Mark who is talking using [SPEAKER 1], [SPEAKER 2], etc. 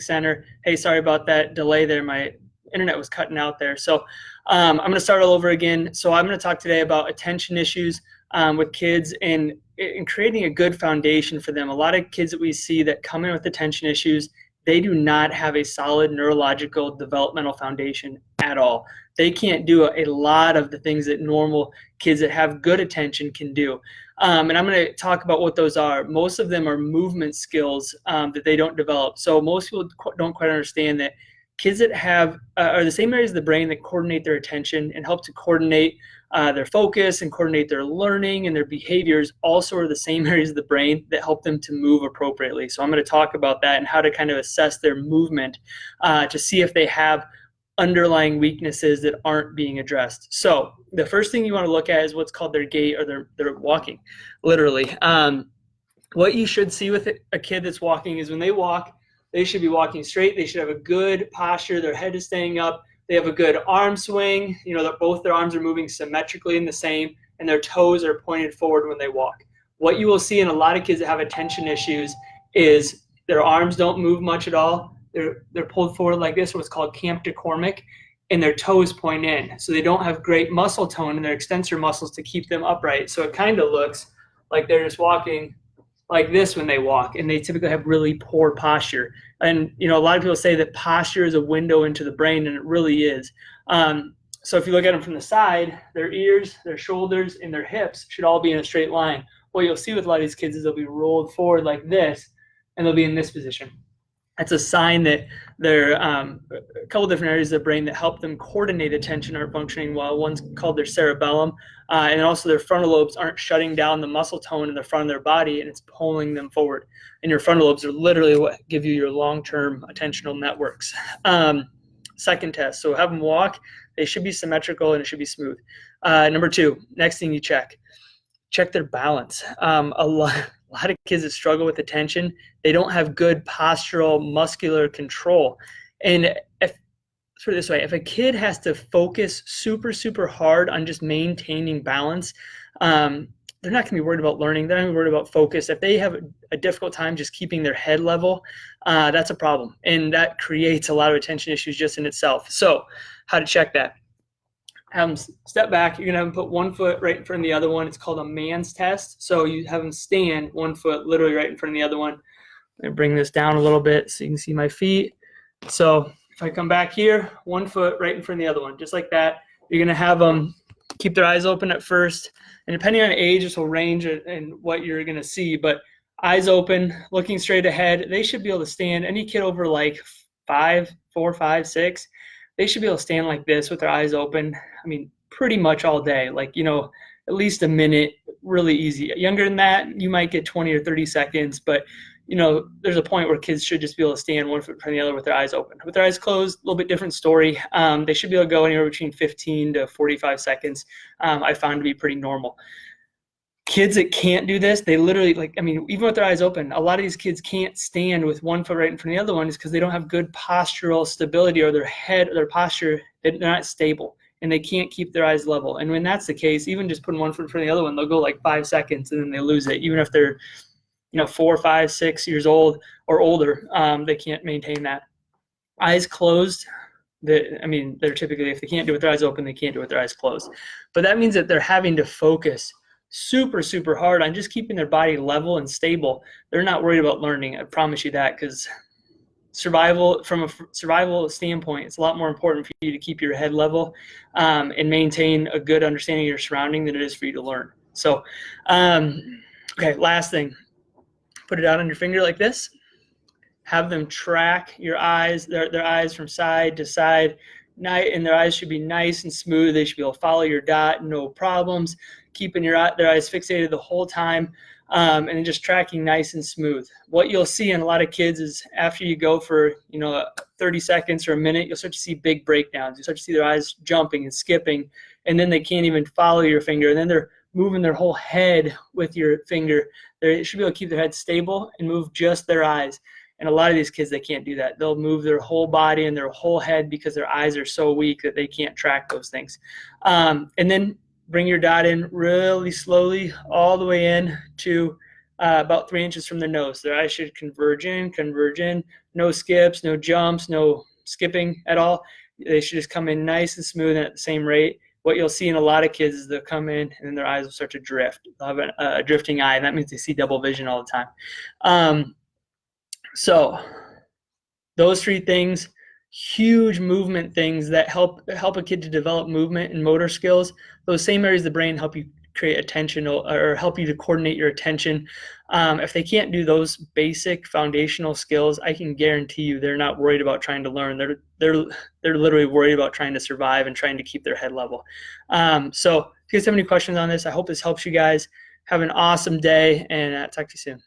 [SPEAKER 1] Center. Hey, sorry about that delay there. My internet was cutting out there. So I'm going to start all over again. So I'm going to talk today about attention issues with kids and creating a good foundation for them. A lot of kids that we see that come in with attention issues, they do not have a solid neurological developmental foundation at all. They can't do a lot of the things that normal kids that have good attention can do. And I'm going to talk about what those are. Most of them are movement skills that they don't develop. So most people don't quite understand that kids that have are the same areas of the brain that coordinate their attention and help to coordinate their focus and coordinate their learning and their behaviors also are the same areas of the brain that help them to move appropriately. So I'm going to talk about that and how to kind of assess their movement to see if they have underlying weaknesses that aren't being addressed. So the first thing you want to look at is what's called their gait or their walking, literally. What you should see with a kid that's walking is when they walk, they should be walking straight. They should have a good posture. Their head is staying up. They have a good arm swing. You know, that both their arms are moving symmetrically in the same, and their toes are pointed forward when they walk. What you will see in a lot of kids that have attention issues is their arms don't move much at all. They're pulled forward like this, what's called camptocormic, and their toes point in. So they don't have great muscle tone in their extensor muscles to keep them upright. So it kind of looks like they're just walking like this when they walk, and they typically have really poor posture. And, you know, a lot of people say that posture is a window into the brain, and it really is. So if you look at them from the side, their ears, their shoulders, and their hips should all be in a straight line. What you'll see with a lot of these kids is they'll be rolled forward like this, and they'll be in this position. That's a sign that there are a couple different areas of the brain that help them coordinate attention aren't functioning well. One's called their cerebellum, and also their frontal lobes aren't shutting down the muscle tone in the front of their body, and it's pulling them forward. And your frontal lobes are literally what give you your long-term attentional networks. Second test, so have them walk. They should be symmetrical, and it should be smooth. Number two, next thing you check their balance. A lot of kids that struggle with attention, they don't have good postural muscular control. And let's put it this way, if a kid has to focus super hard on just maintaining balance, they're not going to be worried about learning. They're not going to be worried about focus. If they have a difficult time just keeping their head level, that's a problem. And that creates a lot of attention issues just in itself. So how to check that? Have them step back. You're going to have them put one foot right in front of the other one. It's called a man's test. So you have them stand one foot literally right in front of the other one. I'm going to bring this down a little bit so you can see my feet. So if I come back here, one foot right in front of the other one, just like that. You're going to have them keep their eyes open at first. And depending on age, this will range in what you're going to see. But eyes open, looking straight ahead, they should be able to stand. Any kid over like 4, 5, 6, they should be able to stand like this with their eyes open. I mean, pretty much all day, like, you know, at least a minute, really easy. Younger than that, you might get 20 or 30 seconds, but, you know, there's a point where kids should just be able to stand one foot in front of the other with their eyes open. With their eyes closed, a little bit different story. They should be able to go anywhere between 15 to 45 seconds. I found to be pretty normal. Kids that can't do this, they literally, like, I mean, even with their eyes open, a lot of these kids can't stand with one foot right in front of the other one is because they don't have good postural stability, or their head or their posture, they're not stable, and they can't keep their eyes level. And when that's the case, even just putting one foot in front of the other one, they'll go like 5 seconds and then they lose it. Even if they're, you know, 4, 5, 6 years old or older, they can't maintain that. Eyes closed, they're typically, if they can't do it with their eyes open, they can't do it with their eyes closed. But that means that they're having to focus super hard on just keeping their body level and stable. They're not worried about learning, I promise you that, because from a survival standpoint, it's a lot more important for you to keep your head level and maintain a good understanding of your surrounding than it is for you to learn. So, okay, last thing, put it out on your finger like this. Have them track your eyes, their eyes from side to side, and their eyes should be nice and smooth. They should be able to follow your dot, no problems. Keeping their eyes fixated the whole time, and then just tracking nice and smooth. What you'll see in a lot of kids is after you go for, you know, 30 seconds or a minute, you'll start to see big breakdowns. You start to see their eyes jumping and skipping, and then they can't even follow your finger, and then they're moving their whole head with your finger. They should be able to keep their head stable and move just their eyes. And a lot of these kids, they can't do that. They'll move their whole body and their whole head because their eyes are so weak that they can't track those things. And then bring your dot in really slowly all the way in to about 3 inches from their nose. Their eyes should converge in. no skips, no jumps, no skipping at all. They should just come in nice and smooth and at the same rate. What you'll see in a lot of kids is they'll come in and then their eyes will start to drift. They'll have a drifting eye, and that means they see double vision all the time. So those three things, huge movement things that help a kid to develop movement and motor skills. Those same areas of the brain help you create attention or help you to coordinate your attention. If they can't do those basic foundational skills, I can guarantee you they're not worried about trying to learn. They're literally worried about trying to survive and trying to keep their head level. So if you guys have any questions on this, I hope this helps you guys. Have an awesome day, and talk to you soon.